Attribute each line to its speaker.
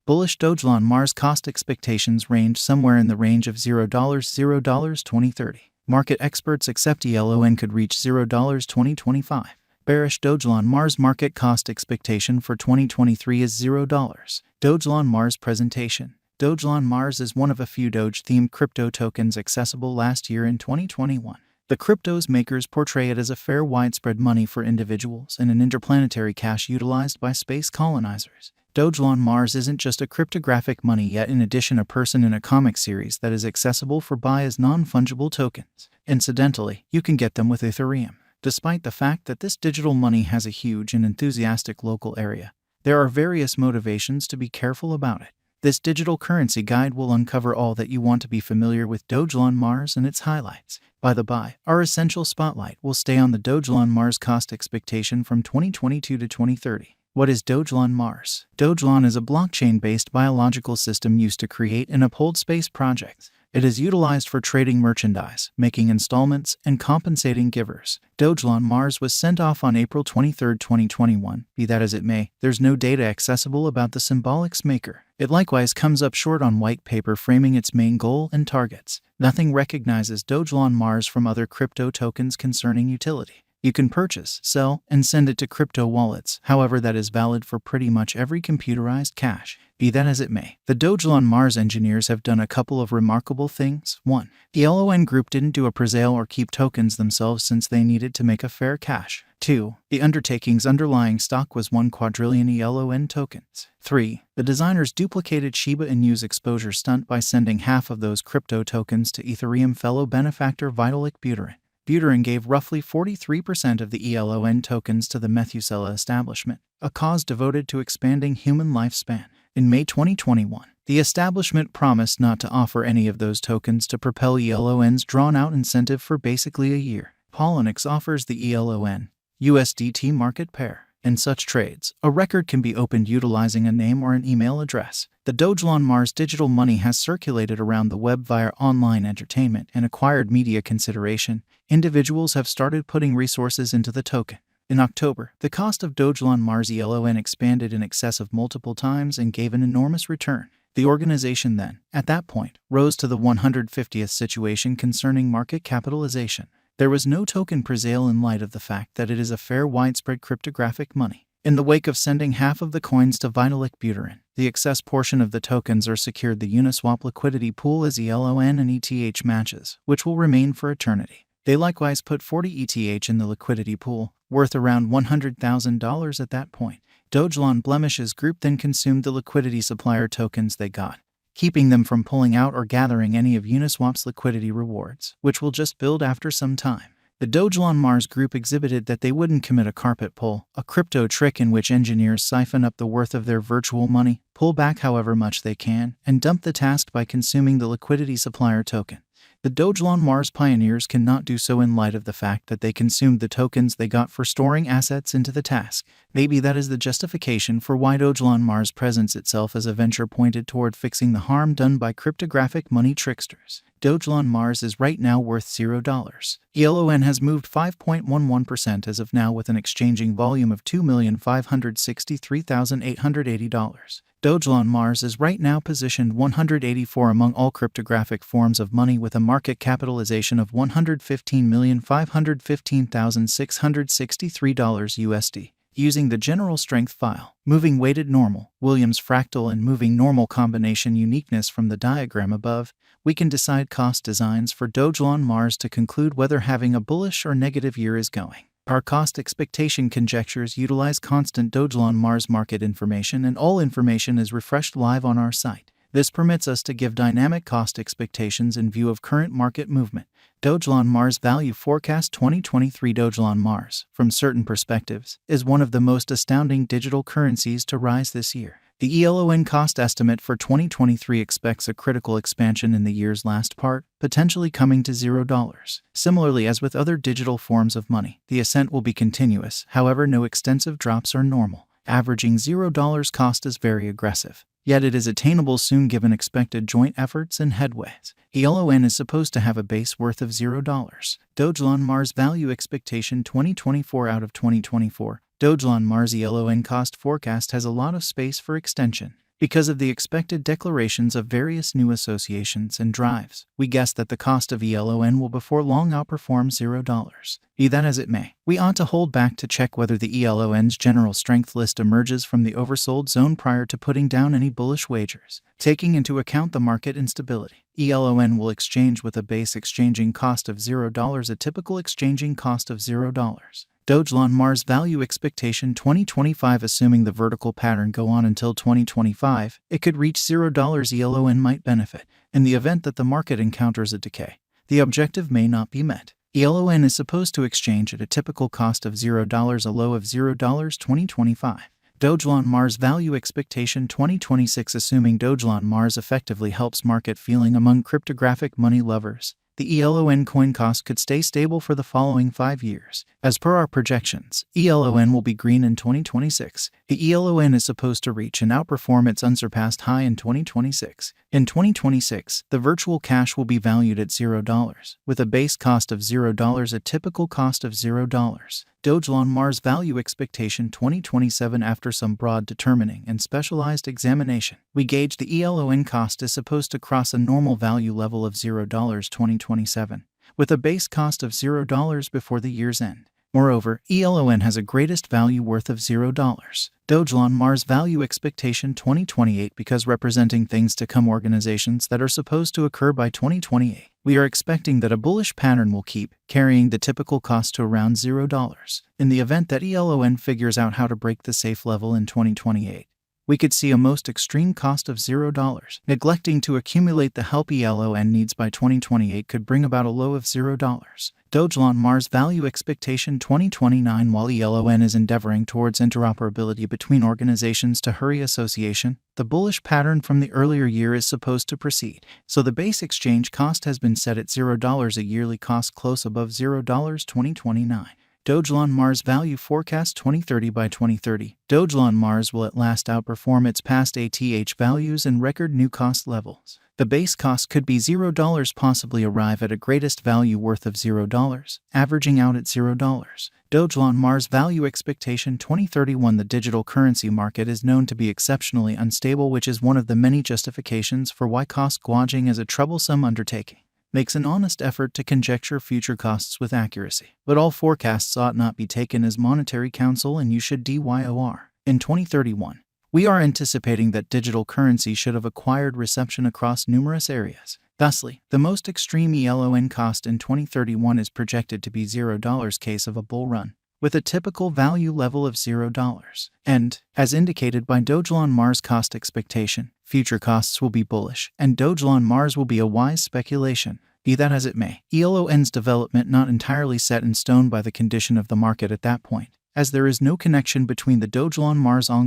Speaker 1: Bullish Dogelon Mars cost expectations range somewhere in the range of $0 2030. Market experts accept ELON could reach $0 2025. Bearish Dogelon Mars market cost expectation for 2023 is $0. Dogelon Mars presentation. Dogelon Mars is one of a few Doge-themed crypto tokens accessible last year in 2021. The crypto's makers portray it as a fair widespread money for individuals and an interplanetary cash utilized by space colonizers. Dogelon Mars isn't just a cryptographic money yet, in addition, a person in a comic series that is accessible for buy as non-fungible tokens. Incidentally, you can get them with Ethereum. Despite the fact that this digital money has a huge and enthusiastic local area, there are various motivations to be careful about it. This digital currency guide will uncover all that you want to be familiar with Dogelon Mars and its highlights. By the by, our essential spotlight will stay on the Dogelon Mars cost expectation from 2022 to 2030. What is Dogelon Mars? Dogelon is a blockchain-based biological system used to create and uphold space projects. It is utilized for trading merchandise, making installments, and compensating givers. Dogelon Mars was sent off on April 23, 2021. Be that as it may, there's no data accessible about the Symbolics maker. It likewise comes up short on white paper framing its main goal and targets. Nothing recognizes Dogelon Mars from other crypto tokens concerning utility. You can purchase, sell, and send it to crypto wallets. However, that is valid for pretty much every computerized cash. Be that as it may, the Dogelon Mars engineers have done a couple of remarkable things. 1. The ELON group didn't do a presale or keep tokens themselves since they needed to make a fair cash. 2. The undertaking's underlying stock was 1 quadrillion ELON tokens. 3. The designers duplicated Shiba Inu's exposure stunt by sending half of those crypto tokens to Ethereum fellow benefactor Vitalik Buterin. Buterin gave roughly 43% of the ELON tokens to the Methuselah establishment, a cause devoted to expanding human lifespan. In May 2021, the establishment promised not to offer any of those tokens to propel ELON's drawn-out incentive for basically a year. Poloniex offers the ELON USDT market pair. In such trades, a record can be opened utilizing a name or an email address. The Dogelon Mars digital money has circulated around the web via online entertainment and acquired media consideration. Individuals have started putting resources into the token. In October, the cost of Dogelon Mars ELON expanded in excess of multiple times and gave an enormous return. The organization then, at that point, rose to the 150th situation concerning market capitalization. There was no token presale in light of the fact that it is a fair widespread cryptographic money. In the wake of sending half of the coins to Vitalik Buterin, the excess portion of the tokens are secured the Uniswap liquidity pool as ELON and ETH matches, which will remain for eternity. They likewise put 40 ETH in the liquidity pool, worth around $100,000 at that point. Dogelon Blemish's group then consumed the liquidity supplier tokens they got, keeping them from pulling out or gathering any of Uniswap's liquidity rewards, which will just build after some time. The Dogelon Mars group exhibited that they wouldn't commit a carpet pull, a crypto trick in which engineers siphon up the worth of their virtual money, pull back however much they can, and dump the task by consuming the liquidity supplier token. The Dogelon Mars pioneers cannot do so in light of the fact that they consumed the tokens they got for storing assets into the task. Maybe that is the justification for why Dogelon Mars presents itself as a venture pointed toward fixing the harm done by cryptographic money tricksters. Dogelon Mars is right now worth $0. ELON has moved 5.11% as of now with an exchanging volume of $2,563,880. Dogelon Mars is right now positioned 184 among all cryptographic forms of money with a market capitalization of $115,515,663 USD. Using the general strength file, moving weighted normal, Williams fractal and moving normal combination uniqueness from the diagram above, we can decide cost designs for Dogelon Mars to conclude whether having a bullish or negative year is going. Our cost expectation conjectures utilize constant Dogelon Mars market information, and all information is refreshed live on our site. This permits us to give dynamic cost expectations in view of current market movement. Dogelon Mars Value Forecast 2023. Dogelon Mars, from certain perspectives, is one of the most astounding digital currencies to rise this year. The ELON cost estimate for 2023 expects a critical expansion in the year's last part, potentially coming to $0. Similarly, as with other digital forms of money, the ascent will be continuous, however no extensive drops are normal. Averaging $0 cost is very aggressive, yet it is attainable soon given expected joint efforts and headways. ELON is supposed to have a base worth of $0. Dogelon Mars Value Expectation 2024 out of 2024. Dogelon Mars ELON cost forecast has a lot of space for extension. Because of the expected declarations of various new associations and drives, we guess that the cost of ELON will before long outperform $0. Be that as it may, we ought to hold back to check whether the ELON's general strength list emerges from the oversold zone prior to putting down any bullish wagers. Taking into account the market instability, ELON will exchange with a base exchanging cost of $0, a typical exchanging cost of $0. Dogelon Mars Value Expectation 2025. Assuming the vertical pattern go on until 2025, it could reach $0. ELON might benefit in the event that the market encounters a decay. The objective may not be met. ELON is supposed to exchange at a typical cost of $0, a low of $0 2025. Dogelon Mars Value Expectation 2026. Assuming Dogelon Mars effectively helps market feeling among cryptographic money lovers, the ELON coin cost could stay stable for the following 5 years. As per our projections, ELON will be green in 2026. The ELON is supposed to reach and outperform its unsurpassed high in 2026. In 2026, the virtual cash will be valued at $0, with a base cost of $0, a typical cost of $0. Dogelon Mars Value Expectation 2027. After some broad determining and specialized examination, we gauge the ELON cost is supposed to cross a normal value level of $0 2027, with a base cost of $0 before the year's end. Moreover, ELON has a greatest value worth of $0. Dogelon Mars Value Expectation 2028. Because representing things to come, organizations that are supposed to occur by 2028, we are expecting that a bullish pattern will keep carrying the typical cost to around $0. In the event that ELON figures out how to break the safe level in 2028, we could see a most extreme cost of $0. Neglecting to accumulate the help ELON needs by 2028 could bring about a low of $0. Dogelon Mars Value Expectation 2029. While ELON is endeavoring towards interoperability between organizations to hurry association, the bullish pattern from the earlier year is supposed to proceed, so the base exchange cost has been set at $0, a yearly cost close above $0 2029. Dogelon Mars Value Forecast 2030. By 2030, Dogelon Mars will at last outperform its past ATH values and record new cost levels. The base cost could be $0, possibly arrive at a greatest value worth of $0, averaging out at $0. Dogelon Mars Value Expectation 2031. The digital currency market is known to be exceptionally unstable, which is one of the many justifications for why cost gouging is a troublesome undertaking. Makes an honest effort to conjecture future costs with accuracy, but all forecasts ought not be taken as monetary counsel, and you should DYOR. In 2031, we are anticipating that digital currency should have acquired reception across numerous areas. Thusly, the most extreme ELON cost in 2031 is projected to be $0 case of a bull run, with a typical value level of $0. And, as indicated by Dogelon Mars cost expectation, future costs will be bullish, and Dogelon Mars will be a wise speculation. Be that as it may, ELON's development not entirely set in stone by the condition of the market at that point, as there is no connection between the Dogelon Mars ongoing